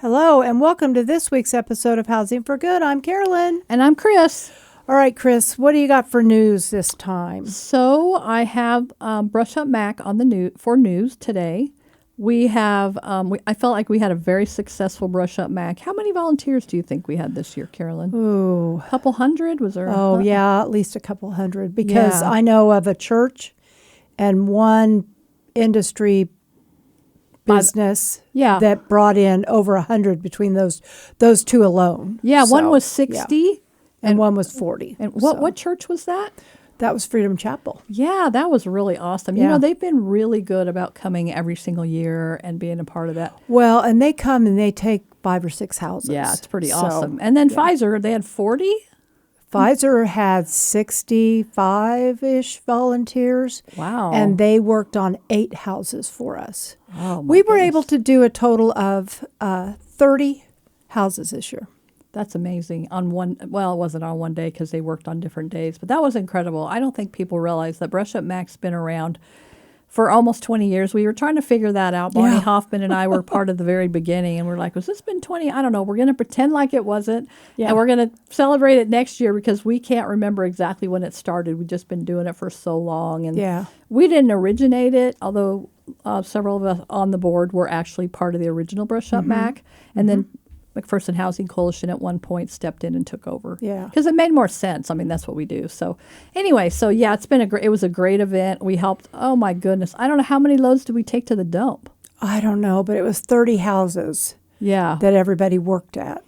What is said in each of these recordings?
Hello, and welcome to this week's episode of Housing for Good. I'm Karolyn. And I'm Chris. All right, Chris, what do you got for news this time? So I have Brush Up Mac on the for news today. We have, I felt like we had a very successful Brush Up Mac. How many volunteers do you think we had this year, Karolyn? Ooh. A couple hundred? Was there? Oh, yeah, at least a couple hundred. Because I know of a church and one industry business that brought in over 100 between those two alone. Yeah, so, one was 60. Yeah. And one was 40. And what church was that? That was Freedom Chapel. Yeah, that was really awesome. Yeah. You know, they've been really good about coming every single year and being a part of that. Well, and they come and they take 5 or 6 houses. Yeah, it's pretty awesome. And then Pfizer, they had 40? Pfizer had 65-ish volunteers. Wow. And they worked on 8 houses for us. Oh, we were able to do a total of 30 houses this year. That's amazing. It wasn't on one day because they worked on different days, but that was incredible. I don't think people realize that Brush Up Mac's been around for almost 20 years. We were trying to figure that out. Barney Hoffman and I were part of the very beginning, and we're like, was this been 20? I don't know. We're going to pretend like it wasn't, and we're going to celebrate it next year because we can't remember exactly when it started. We've just been doing it for so long, and we didn't originate it, although several of us on the board were actually part of the original Brush Up Mac, and then McPherson Housing Coalition at one point stepped in and took over. Yeah. Because it made more sense. I mean, that's what we do. So anyway, it's been it was a great event. We helped, oh my goodness. I don't know, how many loads did we take to the dump? I don't know, but it was 30 houses that everybody worked at.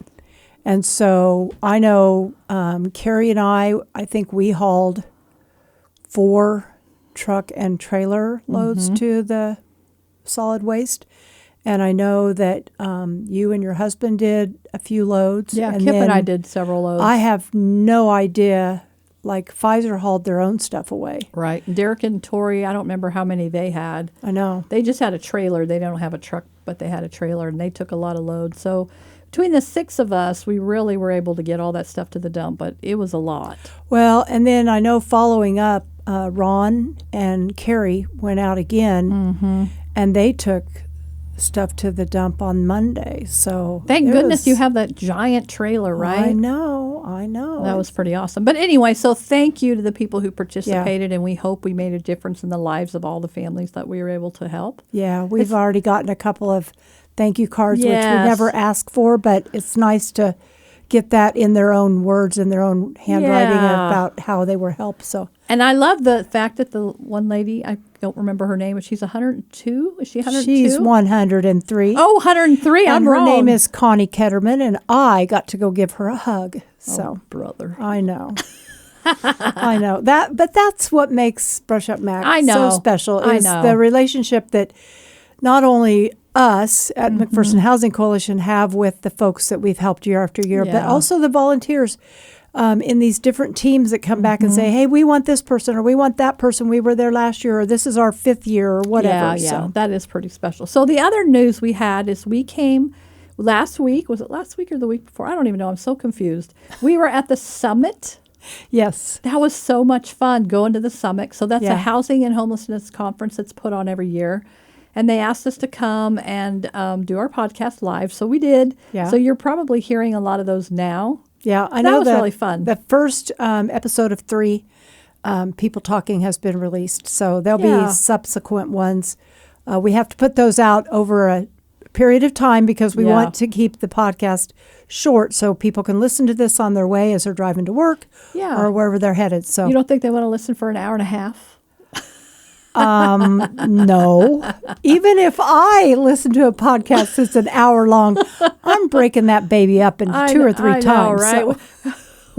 And so I know Carrie and I think we hauled 4 truck and trailer loads to the solid waste. And I know that you and your husband did a few loads. Yeah, and Kip and I did several loads. I have no idea. Like Pfizer hauled their own stuff away. Right. Derek and Tori, I don't remember how many they had. I know. They just had a trailer. They don't have a truck, but they had a trailer, and they took a lot of loads. So between the 6 of us, we really were able to get all that stuff to the dump, but it was a lot. Well, and then I know following up, Ron and Carrie went out again, and they took stuff to the dump on Monday. So thank goodness you have that giant trailer, right? I know. That was pretty awesome. But anyway, so thank you to the people who participated, and we hope we made a difference in the lives of all the families that we were able to help. Yeah, we've already gotten a couple of thank you cards, which we never ask for, but it's nice to get that in their own words, in their own handwriting about how they were helped. So, and I love the fact that the one lady, I don't remember her name, but she's 102. Is she 102? She's 103. Oh, 103. And I'm her wrong. name is Connie Ketterman, and I got to go give her a hug. So, brother. I know. I know. But that's what makes Brush Up Mac so special. Is the relationship that not only us at McPherson Housing Coalition have with the folks that we've helped year after year, but also the volunteers in these different teams that come back and say, hey, we want this person or we want that person. We were there last year or this is our 5th year or whatever. Yeah, that is pretty special. So the other news we had is we came last week. Was it last week or the week before? I don't even know. I'm so confused. We were at the summit. Yes. That was so much fun going to the summit. So that's a housing and homelessness conference that's put on every year. And they asked us to come and do our podcast live. So we did. Yeah. So you're probably hearing a lot of those now. Yeah, I know. That was really fun. The first episode of 3, People Talking, has been released. So there'll be subsequent ones. We have to put those out over a period of time because we want to keep the podcast short so people can listen to this on their way as they're driving to work or wherever they're headed. So you don't think they want to listen for an hour and a half? No. Even if I listen to a podcast that's an hour long, I'm breaking that baby up into 2 or 3 times. Know, right? So.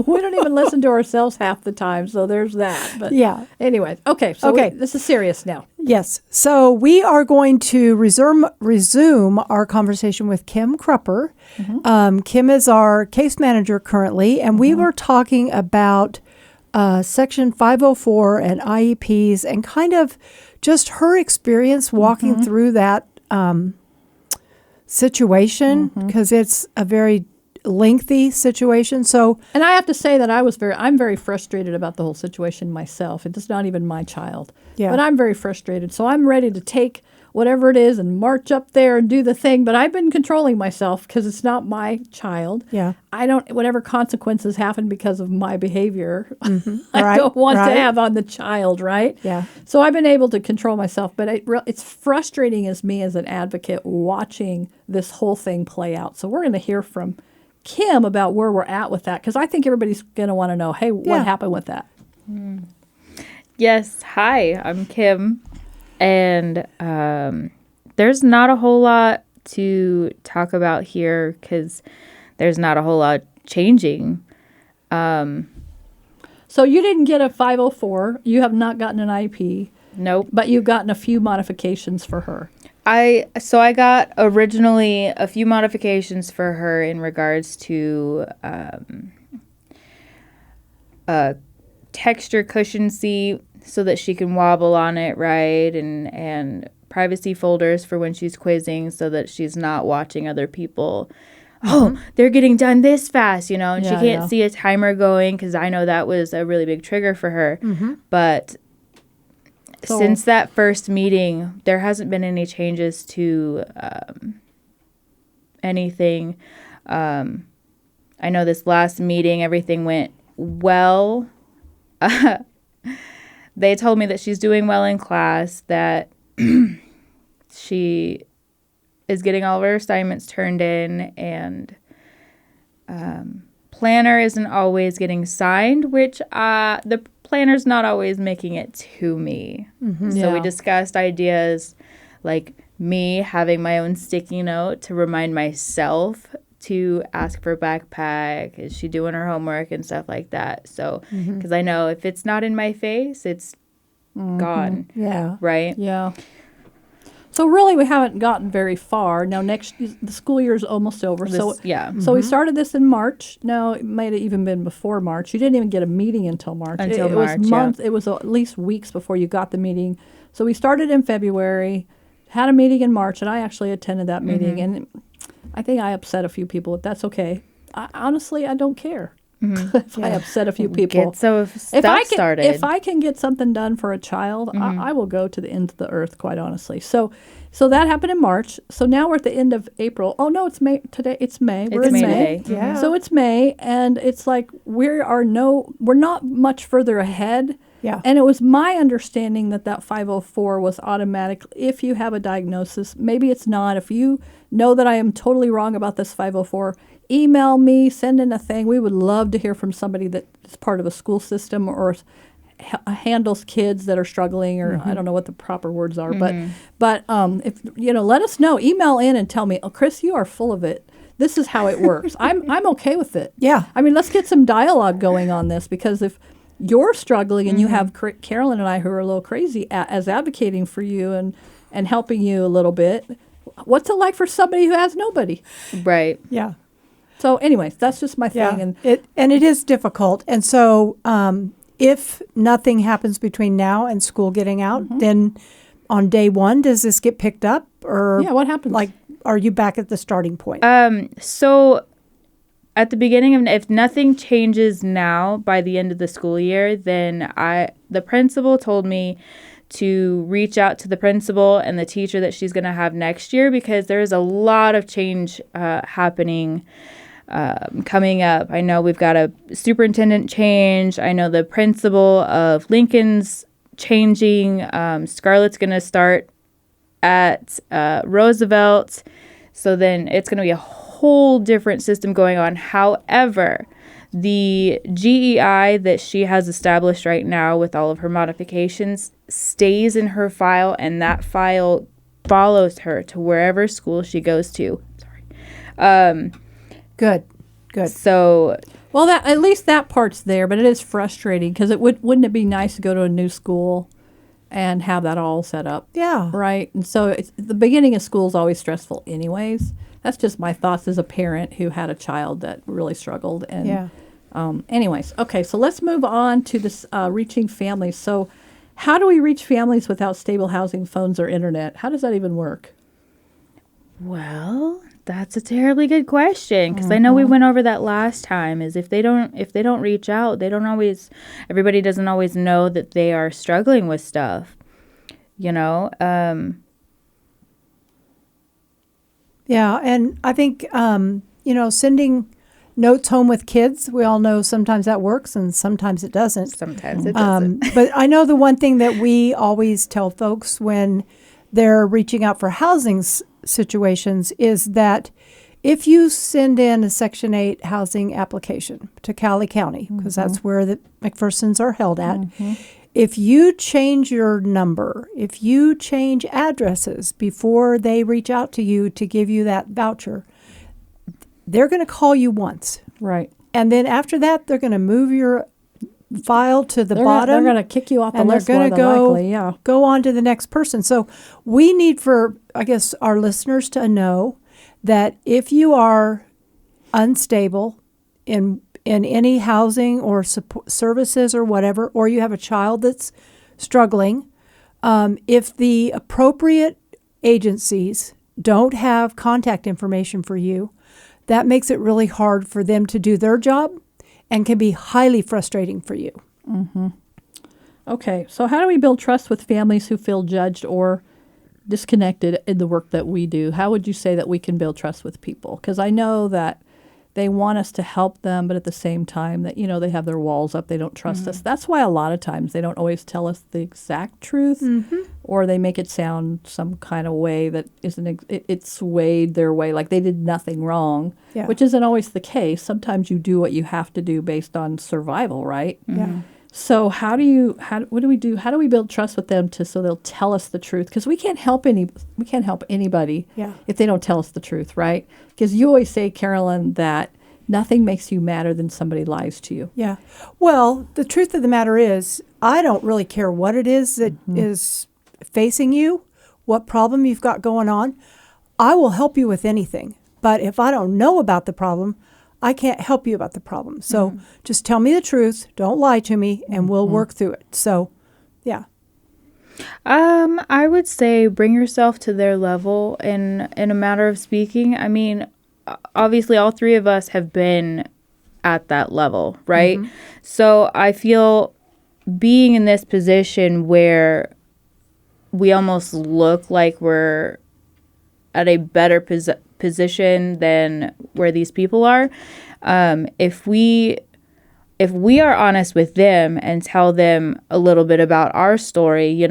We don't even listen to ourselves half the time, so there's that. But anyway, okay. So this is serious now. Yes. So we are going to resume our conversation with Kym Crupper. Kym is our case manager currently, and we were talking about Section 504 and IEPs and kind of just her experience walking through that situation because it's a very lengthy situation. So, and I have to say that I'm very frustrated about the whole situation myself. It's not even my child, but I'm very frustrated. So I'm ready to take whatever it is and march up there and do the thing. But I've been controlling myself because it's not my child. Yeah. Whatever consequences happen because of my behavior, Mm-hmm. I don't want to have on the child, right? Yeah. So I've been able to control myself, but it's frustrating as me as an advocate watching this whole thing play out. So we're going to hear from Kym about where we're at with that, because I think everybody's going to want to know, hey, what happened with that? Yes. Hi, I'm Kym. And there's not a whole lot to talk about here because there's not a whole lot changing. So you didn't get a 504. You have not gotten an IP. Nope. But you've gotten a few modifications for her. I got originally a few modifications for her in regards to a texture cushion seat so that she can wobble on it, right? And privacy folders for when she's quizzing so that she's not watching other people. Oh, they're getting done this fast, and she can't see a timer going, because I know that was a really big trigger for her. But since that first meeting, there hasn't been any changes to anything. I know this last meeting, everything went well. They told me that she's doing well in class, that she is getting all of her assignments turned in, and planner isn't always getting signed, which the planner's not always making it to me. So we discussed ideas like me having my own sticky note to remind myself to ask for backpack. Is she doing her homework and stuff like that? So, because I know if it's not in my face, it's gone. Yeah. Right? Yeah. So really, we haven't gotten very far. Now, the school year is almost over. So we started this in March. Now, it might have even been before March. You didn't even get a meeting until March. It was months. It was at least weeks before you got the meeting. So we started in February, had a meeting in March, and I actually attended that meeting. And I think I upset a few people, but that's okay. Honestly, I don't care. If I upset a few people. If I can get something done for a child, I will go to the end of the earth, quite honestly. So that happened in March. So now we're at the end of April. Oh, no, it's May. Today it's May. We're in May. Yeah. So it's May, and it's like we're not much further ahead. Yeah. And it was my understanding that 504 was automatic if you have a diagnosis. Maybe it's not. If you know that I am totally wrong about this 504, email me, send in a thing. We would love to hear from somebody that is part of a school system or handles kids that are struggling, or I don't know what the proper words are. But if let us know. Email in and tell me, oh, Chris, you are full of it. This is how it works. I'm okay with it. Yeah. I mean, let's get some dialogue going on this, because if you're struggling and you have Karolyn and I who are a little crazy as advocating for you and helping you a little bit, what's it like for somebody who has nobody? Right. Yeah. So anyways, that's just my thing. And it is difficult. And so if nothing happens between now and school getting out, then on day one, does this get picked up? Or what happens? Like, are you back at the starting point? So at the beginning if nothing changes now by the end of the school year, then the principal told me to reach out to the principal and the teacher that she's going to have next year, because there is a lot of change happening coming up. I know we've got a superintendent change. I know the principal of Lincoln's changing. Scarlett's going to start at Roosevelt. So then it's going to be a whole different system going on. However, the GEI that she has established right now with all of her modifications stays in her file, and that file follows her to wherever school she goes to. Sorry. Good. So, well, that at least that part's there, but it is frustrating, because wouldn't it be nice to go to a new school and have that all set up? Yeah. Right. And so the beginning of school is always stressful anyways. That's just my thoughts as a parent who had a child that really struggled. And anyways, okay, so let's move on to this reaching families. So how do we reach families without stable housing, phones, or internet? How does that even work? Well, that's a terribly good question, because I know we went over that last time. Is if they don't reach out, everybody doesn't always know that they are struggling with stuff. Yeah, and I think, sending notes home with kids, we all know sometimes that works and sometimes it doesn't. Sometimes it doesn't. But I know the one thing that we always tell folks when they're reaching out for housing situations is that if you send in a Section 8 housing application to Cowley County, because that's where the McPhersons are held at, if you change your number, if you change addresses before they reach out to you to give you that voucher, they're going to call you once. Right. And then after that, they're going to move your file to the bottom. They're going to kick you off the list. And they're going to go on to the next person. So we need for, I guess, our listeners to know that if you are unstable in any housing or support services or whatever, or you have a child that's struggling, if the appropriate agencies don't have contact information for you, that makes it really hard for them to do their job and can be highly frustrating for you. Mm-hmm. Okay, so how do we build trust with families who feel judged or disconnected in the work that we do? How would you say that we can build trust with people? Because I know that they want us to help them, but at the same time that, they have their walls up. They don't trust us. That's why a lot of times they don't always tell us the exact truth, or they make it sound some kind of way that isn't, it's swayed their way, like they did nothing wrong, which isn't always the case. Sometimes you do what you have to do based on survival, right? Yeah. So what do we do? How do we build trust with them so they'll tell us the truth? Because we can't help anybody if they don't tell us the truth, right? Because you always say, Karolyn, that nothing makes you madder than somebody lies to you. Yeah. Well, the truth of the matter is, I don't really care what it is that is facing you, what problem you've got going on. I will help you with anything. But if I don't know about the problem, I can't help you about the problem. So just tell me the truth. Don't lie to me, and we'll work through it. So, yeah. I would say bring yourself to their level in a matter of speaking. I mean, obviously all three of us have been at that level, right? So I feel being in this position where we almost look like we're at a better position than where these people are. If we are honest with them and tell them a little bit about our story, it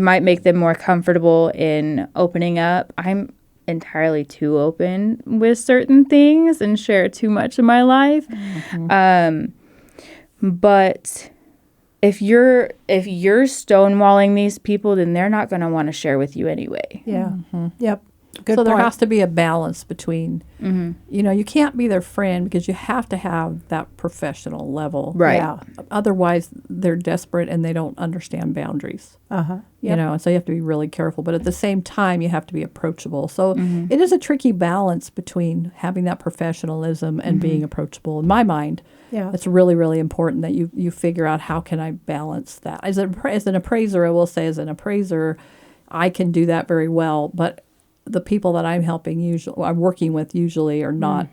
might make them more comfortable in opening up. I'm entirely too open with certain things and share too much of my life. But if you're stonewalling these people, then they're not going to want to share with you anyway. Yeah. Yep. Good so point. There has to be a balance between, you can't be their friend because you have to have that professional level. Right. Yeah. Otherwise, they're desperate and they don't understand boundaries. Yep. And so you have to be really careful. But at the same time, you have to be approachable. So it is a tricky balance between having that professionalism and being approachable. In my mind, it's really, really important that you figure out how can I balance that. As an appraiser, I will say, I can do that very well. But the people that I'm working with usually are not,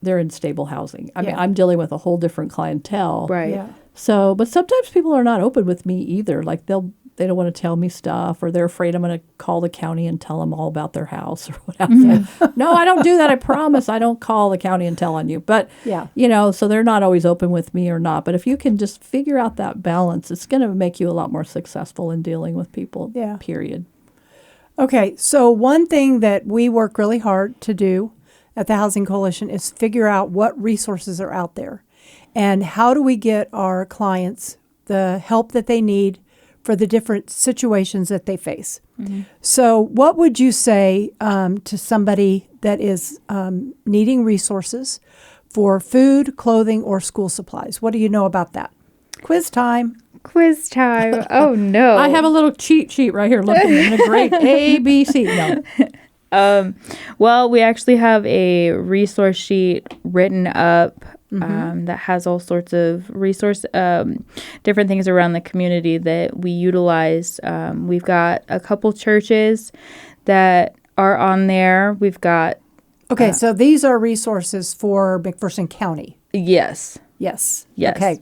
they're in stable housing. I mean, I'm dealing with a whole different clientele. Right. Yeah. So, but sometimes people are not open with me either. Like they don't want to tell me stuff, or they're afraid I'm going to call the county and tell them all about their house or whatever. No, I don't do that. I promise. I don't call the county and tell on you. But, so they're not always open with me or not. But if you can just figure out that balance, it's going to make you a lot more successful in dealing with people, period. Okay, so one thing that we work really hard to do at the Housing Coalition is figure out what resources are out there and how do we get our clients the help that they need for the different situations that they face. So what would you say to somebody that is needing resources for food, clothing, or school supplies? What do you know about that? Quiz time. Quiz time. Oh, no. I have a little cheat sheet right here. Look, in a great A, B, C. No. Well, we actually have a resource sheet written up that has all sorts of different things around the community that we utilize. We've got a couple churches that are on there. We've got... Okay, so these are resources for McPherson County. Yes. Yes. Yes. Okay.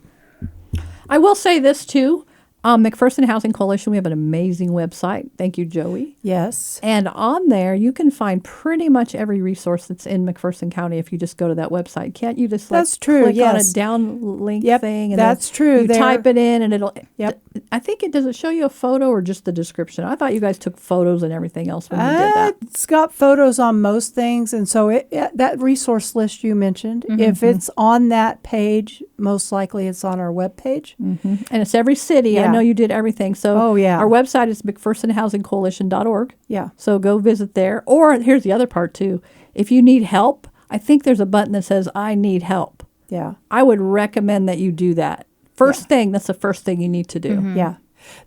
I will say this too. McPherson Housing Coalition, we have an amazing website. Thank you, Joey. Yes. And on there, you can find pretty much every resource that's in McPherson County if you just go to that website. Can't you just that's true, click on a yes. downlink thing? And that's true. You type it in and it'll... Yep. I think does it show you a photo or just the description? I thought you guys took photos and everything else when you did that. It's got photos on most things. And so that resource list you mentioned, if it's on that page, most likely it's on our webpage. Mm-hmm. And it's every city. Yeah. I know you did everything. So our website is McPhersonHousingCoalition.org. Yeah. So go visit there. Or here's the other part too. If you need help, I think there's a button that says I need help. Yeah. I would recommend that you do that. That's the first thing you need to do. Mm-hmm. Yeah.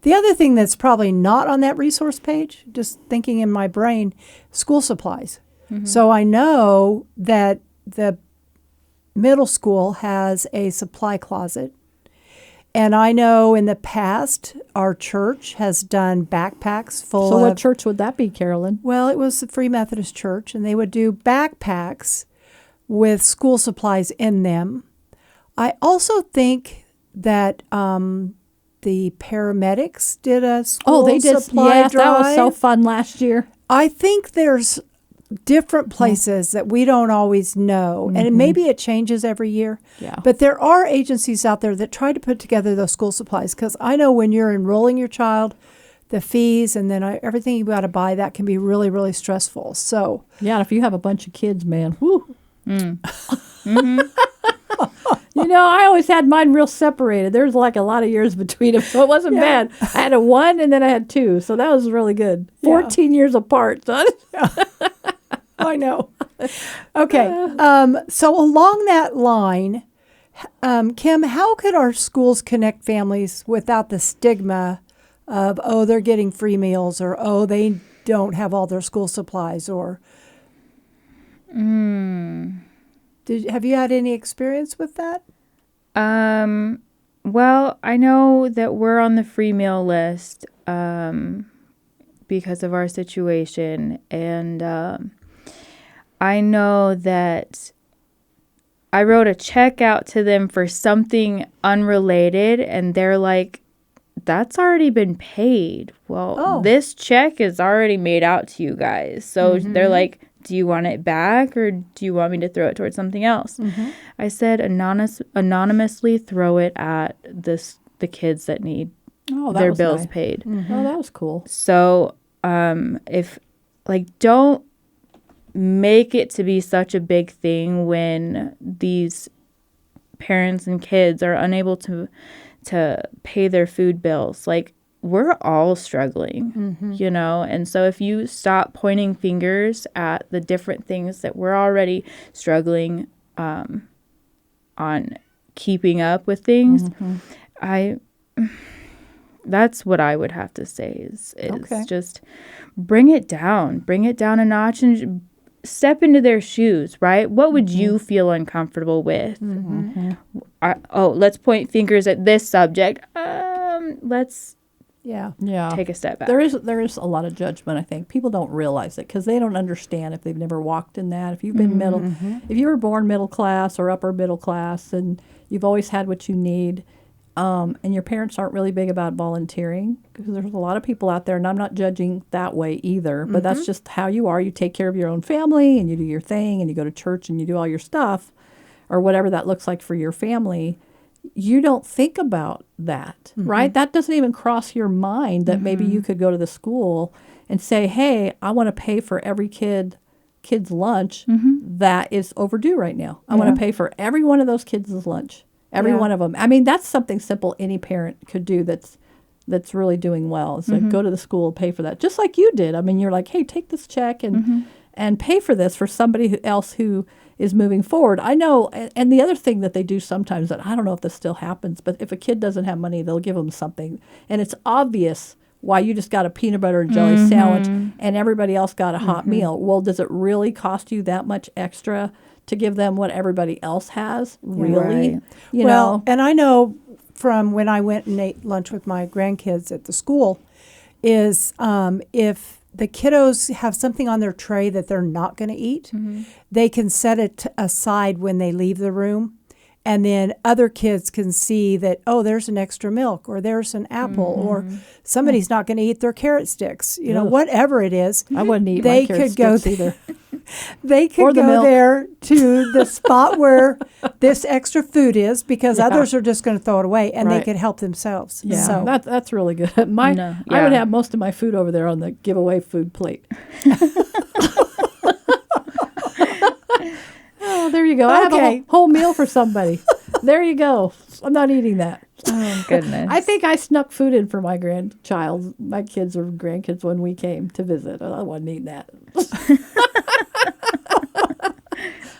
The other thing that's probably not on that resource page, just thinking in my brain, school supplies. Mm-hmm. So I know that the middle school has a supply closet. And I know in the past, our church has done backpacks full of... So what church would that be, Karolyn? Well, it was the Free Methodist Church, and they would do backpacks with school supplies in them. I also think that the paramedics did a school supply drive. That was so fun last year. I think there's different places that we don't always know, and maybe it changes every year. Yeah. But there are agencies out there that try to put together those school supplies, because I know when you're enrolling your child, the fees and then everything you got to buy, that can be really, really stressful. So yeah, if you have a bunch of kids, man, whoo. I always had mine real separated. There's like a lot of years between them, so it wasn't bad. I had a 1 and then I had 2, so that was really good. 14 years apart. So I know. Okay. So along that line, Kym, how could our schools connect families without the stigma of, they're getting free meals, or, they don't have all their school supplies, or... Have you had any experience with that? Well, I know that we're on the free meal list because of our situation. And I know that I wrote a check out to them for something unrelated, and they're like, that's already been paid. Well, this check is already made out to you guys. So they're like, do you want it back, or do you want me to throw it towards something else? I said anonymously throw it at the kids that need their bills paid. Oh, that was cool. So if don't make it to be such a big thing when these parents and kids are unable to pay their food bills. We're all struggling, and so if you stop pointing fingers at the different things that we're already struggling on keeping up with things, that's what I would have to say is just bring it down a notch and step into their shoes, right? What would you feel uncomfortable with? Let's point fingers at this subject. Let's take a step back. There is a lot of judgment, I think. People don't realize it because they don't understand if they've never walked in that. If you've been if you were born middle class or upper middle class and you've always had what you need, and your parents aren't really big about volunteering, because there's a lot of people out there, and I'm not judging that way either, but that's just how you are. You take care of your own family and you do your thing and you go to church and you do all your stuff or whatever that looks like for your family. You don't think about that, right? That doesn't even cross your mind that maybe you could go to the school and say, hey, I want to pay for every kid's lunch that is overdue right now. I want to pay for every one of those kids' lunch, every one of them. I mean, that's something simple any parent could do that's really doing well. It's like, go to the school, pay for that, just like you did. I mean, you're like, hey, take this check and pay for this for somebody else who is moving forward. I know, and the other thing that they do sometimes, that I don't know if this still happens, but if a kid doesn't have money, they'll give them something. And it's obvious why you just got a peanut butter and jelly sandwich and everybody else got a hot meal. Well, does it really cost you that much extra to give them what everybody else has? Really? Right. You know? And I know from when I went and ate lunch with my grandkids at the school is if the kiddos have something on their tray that they're not going to eat, they can set it aside when they leave the room, And then other kids can see that, oh, there's an extra milk, or there's an apple, or somebody's not going to eat their carrot sticks. Whatever it is. I wouldn't eat my carrot sticks either. They could go there to the spot where this extra food is, because others are just going to throw it away, and they could help themselves. Yeah, so that's really good. I would have most of my food over there on the giveaway food plate. Oh, there you go. I have a whole meal for somebody. There you go. I'm not eating that. Oh, goodness. I think I snuck food in for my grandchild, my kids or grandkids, when we came to visit. I wasn't eating that.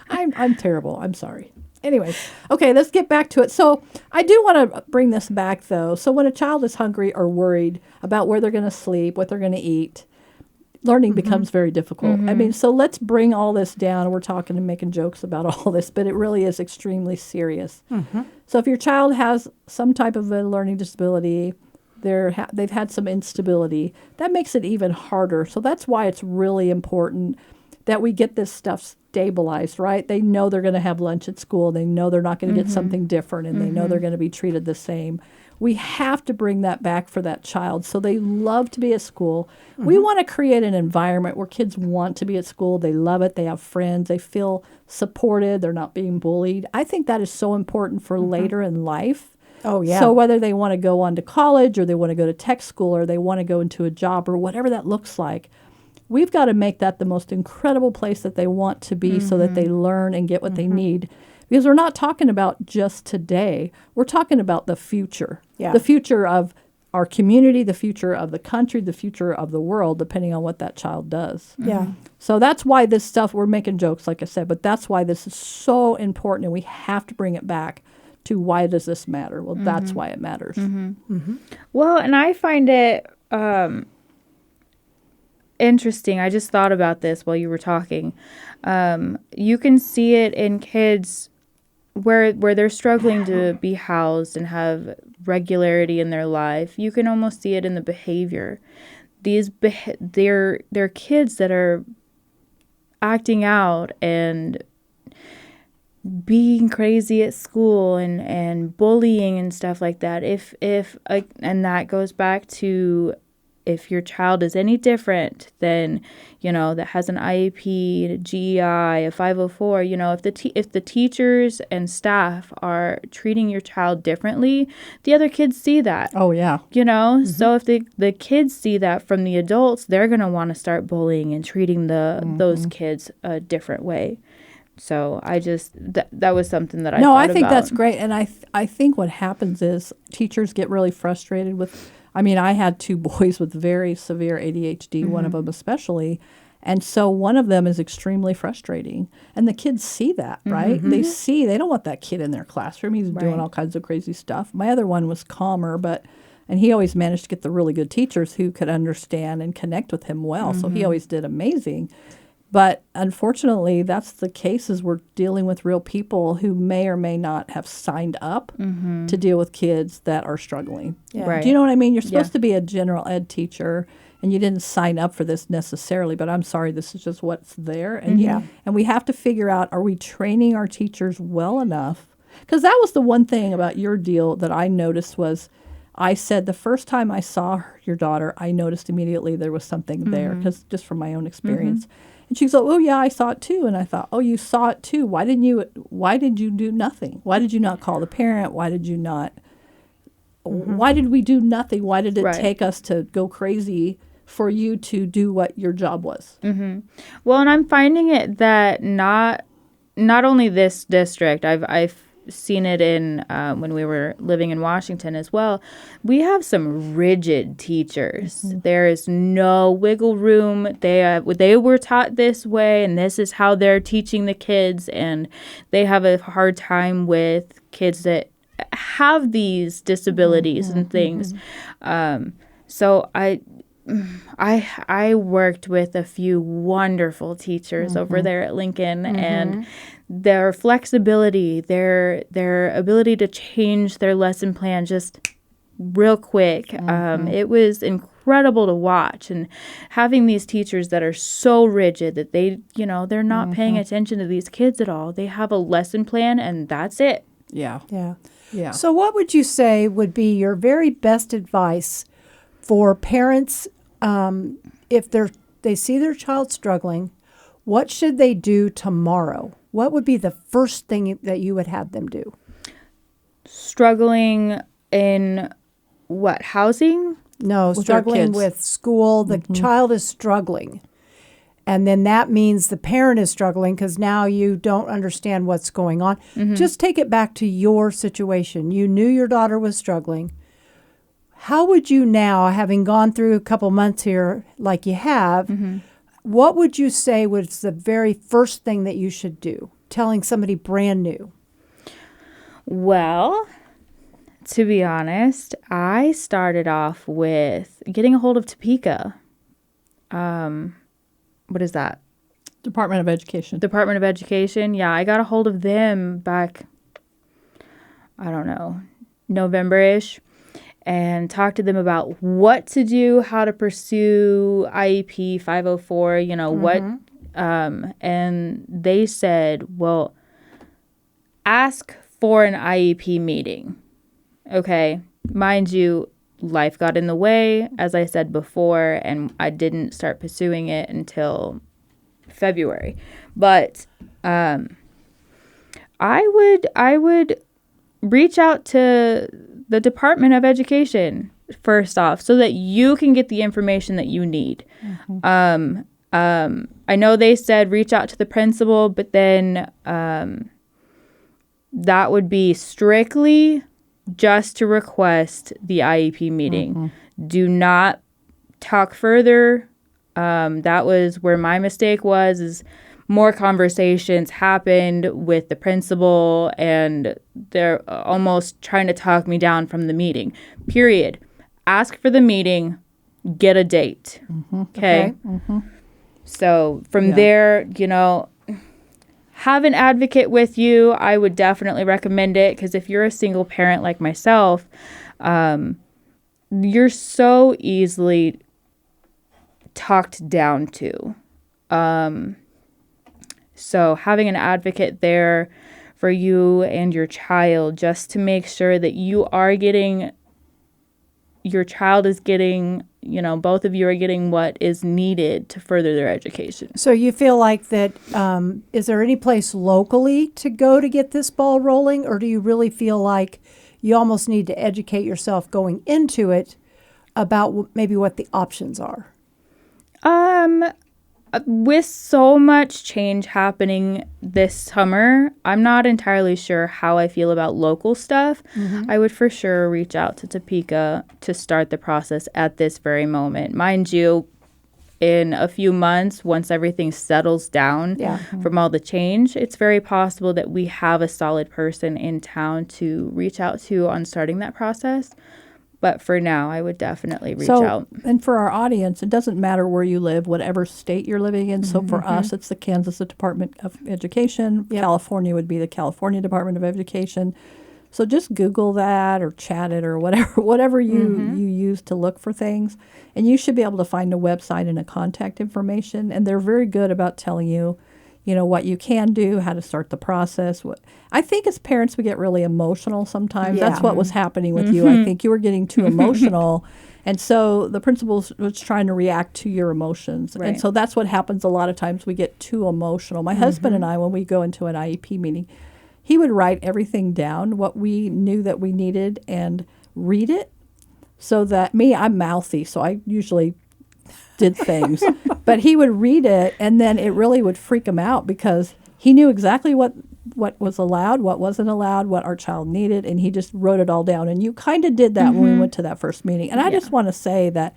I'm terrible. I'm sorry. Anyway, okay, let's get back to it. So I do want to bring this back, though. So when a child is hungry or worried about where they're going to sleep, what they're going to eat, learning becomes very difficult. I mean, so let's bring all this down. We're talking and making jokes about all this, but it really is extremely serious. So if your child has some type of a learning disability, they've had some instability, that makes it even harder. So that's why it's really important that we get this stuff stabilized, right? They know they're going to have lunch at school. They know they're not going to get something different, and they know they're going to be treated the same. We have to bring that back for that child so they love to be at school. We want to create an environment where kids want to be at school. They love it. They have friends. They feel supported. They're not being bullied. I think that is so important for later in life. Oh, yeah. So whether they want to go on to college, or they want to go to tech school, or they want to go into a job, or whatever that looks like, we've got to make that the most incredible place that they want to be so that they learn and get what they need. Because we're not talking about just today. We're talking about the future. Yeah. The future of our community, the future of the country, the future of the world, depending on what that child does. Yeah. So that's why this stuff, we're making jokes, like I said, but that's why this is so important, and we have to bring it back to why does this matter? Well, that's why it matters. Well, and I find it interesting. I just thought about this while you were talking. You can see it in kids where they're struggling to be housed and have regularity in their life. You can almost see it in the behavior. They're kids that are acting out and being crazy at school and bullying and stuff like that. And that goes back to, if your child is any different than, that has an IEP, a GEI, a 504, if the teachers and staff are treating your child differently, the other kids see that. Oh, yeah. So if the kids see that from the adults, they're going to want to start bullying and treating those kids a different way. So I just, that was something that I thought I think about. that's great. And I think what happens is teachers get really frustrated with, I had two boys with very severe ADHD, one of them especially. And so one of them is extremely frustrating. And the kids see that, right? They don't want that kid in their classroom. He's doing all kinds of crazy stuff. My other one was calmer, and he always managed to get the really good teachers who could understand and connect with him well. So he always did amazing. But unfortunately, that's the case, is we're dealing with real people who may or may not have signed up to deal with kids that are struggling. Yeah. Right. Do you know what I mean? You're supposed to be a general ed teacher, and you didn't sign up for this necessarily, but I'm sorry, this is just what's there. And and we have to figure out, are we training our teachers well enough? Because that was the one thing about your deal that I noticed was, I said the first time I saw your daughter, I noticed immediately there was something there, because just from my own experience. And she's like, oh, yeah, I saw it too. And I thought, oh, you saw it too. Why did you do nothing? Why did you not call the parent? Why did you not? Why did we do nothing? Why did it take us to go crazy for you to do what your job was? Well, and I'm finding it that not only this district, I've seen it in when we were living in Washington as well. We have some rigid teachers. There is no wiggle room. They were taught this way, and this is how they're teaching the kids, and they have a hard time with kids that have these disabilities and things. So I worked with a few wonderful teachers over there at Lincoln, and their flexibility, their ability to change their lesson plan just real quick. It was incredible to watch, and having these teachers that are so rigid that they're not paying attention to these kids at all. They have a lesson plan, and that's it. Yeah. Yeah. Yeah. So what would you say would be your very best advice for parents if they see their child struggling? What should they do tomorrow? What would be the first thing that you would have them do? Struggling in what, housing? No, struggling with school. The child is struggling. And then that means the parent is struggling because now you don't understand what's going on. Just take it back to your situation. You knew your daughter was struggling. How would you now, having gone through a couple months here like you have, what would you say was the very first thing that you should do, telling somebody brand new? Well, to be honest, I started off with getting a hold of Topeka. What is that? Department of Education. Department of Education. Yeah, I got a hold of them back, I don't know, November-ish, and talked to them about what to do, how to pursue IEP 504, what. And they said, well, ask for an IEP meeting. Okay. Mind you, life got in the way, as I said before, and I didn't start pursuing it until February. But I would reach out to the Department of Education first off, so that you can get the information that you need. I know they said reach out to the principal, but then that would be strictly just to request the IEP meeting. Do not talk further. That was where my mistake was, is more conversations happened with the principal, and they're almost trying to talk me down from the meeting. Period. Ask for the meeting, get a date. Okay? So from there, have an advocate with you. I would definitely recommend it, because if you're a single parent like myself, you're so easily talked down to. So having an advocate there for you and your child, just to make sure that your child is getting, both of you are getting what is needed to further their education. So you feel like that, is there any place locally to go to get this ball rolling, or do you really feel like you almost need to educate yourself going into it about maybe what the options are? With so much change happening this summer, I'm not entirely sure how I feel about local stuff. I would for sure reach out to Topeka to start the process at this very moment. Mind you, in a few months, once everything settles down from all the change, it's very possible that we have a solid person in town to reach out to on starting that process. But for now, I would definitely reach out. And for our audience, it doesn't matter where you live, whatever state you're living in. So for us, it's the Kansas Department of Education. California would be the California Department of Education. So just Google that or chat it or whatever you use to look for things. And you should be able to find a website and a contact information. And they're very good about telling you, what you can do, how to start the process. I think as parents, we get really emotional sometimes. That's what was happening with you. I think you were getting too emotional. And so the principal was trying to react to your emotions. Right. And so that's what happens a lot of times. We get too emotional. My husband and I, when we go into an IEP meeting, he would write everything down, what we knew that we needed, and read it. So that I'm mouthy, so I usually did things. But he would read it, and then it really would freak him out, because he knew exactly what was allowed, what wasn't allowed, what our child needed, and he just wrote it all down. And you kind of did that when we went to that first meeting. And I just want to say that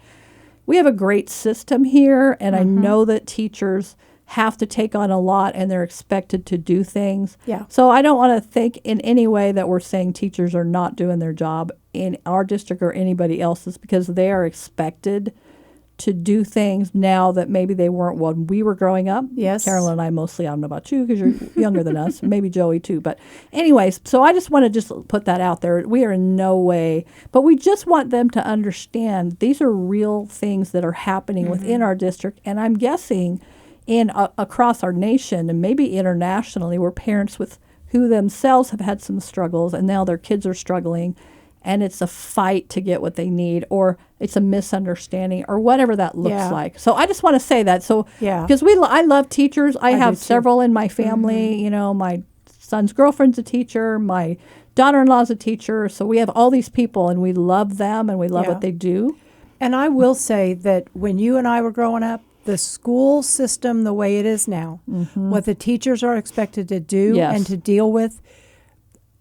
we have a great system here, and I know that teachers have to take on a lot, and they're expected to do things. So I don't want to think in any way that we're saying teachers are not doing their job in our district or anybody else's, because they are expected to do things now that maybe they weren't when we were growing up. Karolyn and I mostly, I don't know about you because you're younger than us, maybe Joey too. But anyways, so I just want to just put that out there. We are in no way, but we just want them to understand these are real things that are happening within our district. And I'm guessing across our nation and maybe internationally, where parents with who themselves have had some struggles and now their kids are struggling, and it's a fight to get what they need, or it's a misunderstanding, or whatever that looks like. So I just want to say that. So because I love teachers. I have several in my family. You know, my son's girlfriend's a teacher. My daughter-in-law's a teacher. So we have all these people, and we love them, and we love what they do. And I will say that when you and I were growing up, the school system, the way it is now, what the teachers are expected to do and to deal with,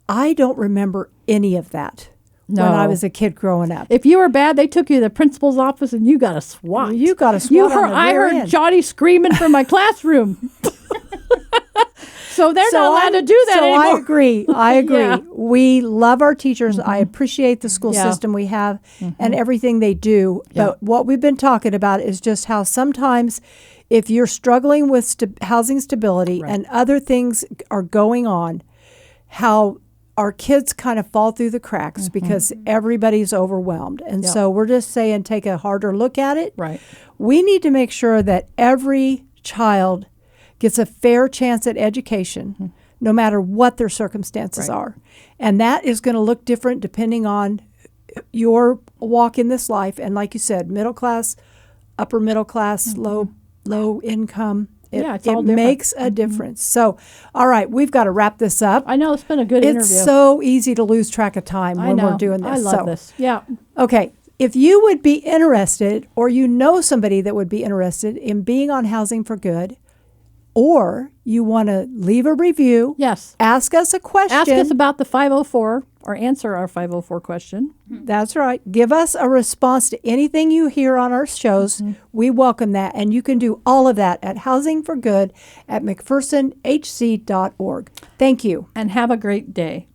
I don't remember any of that. No. When I was a kid growing up. If you were bad, they took you to the principal's office and you got a swat. Well, you got a swat. I heard Johnny screaming from my classroom. So they're not allowed to do that anymore. I agree. Yeah. We love our teachers. I appreciate the school system we have and everything they do. But what we've been talking about is just how sometimes if you're struggling with housing stability and other things are going on, how our kids kind of fall through the cracks because everybody's overwhelmed. And so we're just saying take a harder look at it. Right. We need to make sure that every child gets a fair chance at education, no matter what their circumstances are. And that is going to look different depending on your walk in this life. And like you said, middle class, upper middle class, low income. It makes a difference. So, all right, we've got to wrap this up. I know, it's been a good interview. It's so easy to lose track of time when we're doing this. I love this. Yeah. Okay, if you would be interested, or you know somebody that would be interested in being on Housing for Good, or you want to leave a review, ask us a question. Ask us about the 504, or answer our 504 question. That's right. Give us a response to anything you hear on our shows. We welcome that. And you can do all of that at Housing for Good at McPhersonHC.org. Thank you. And have a great day.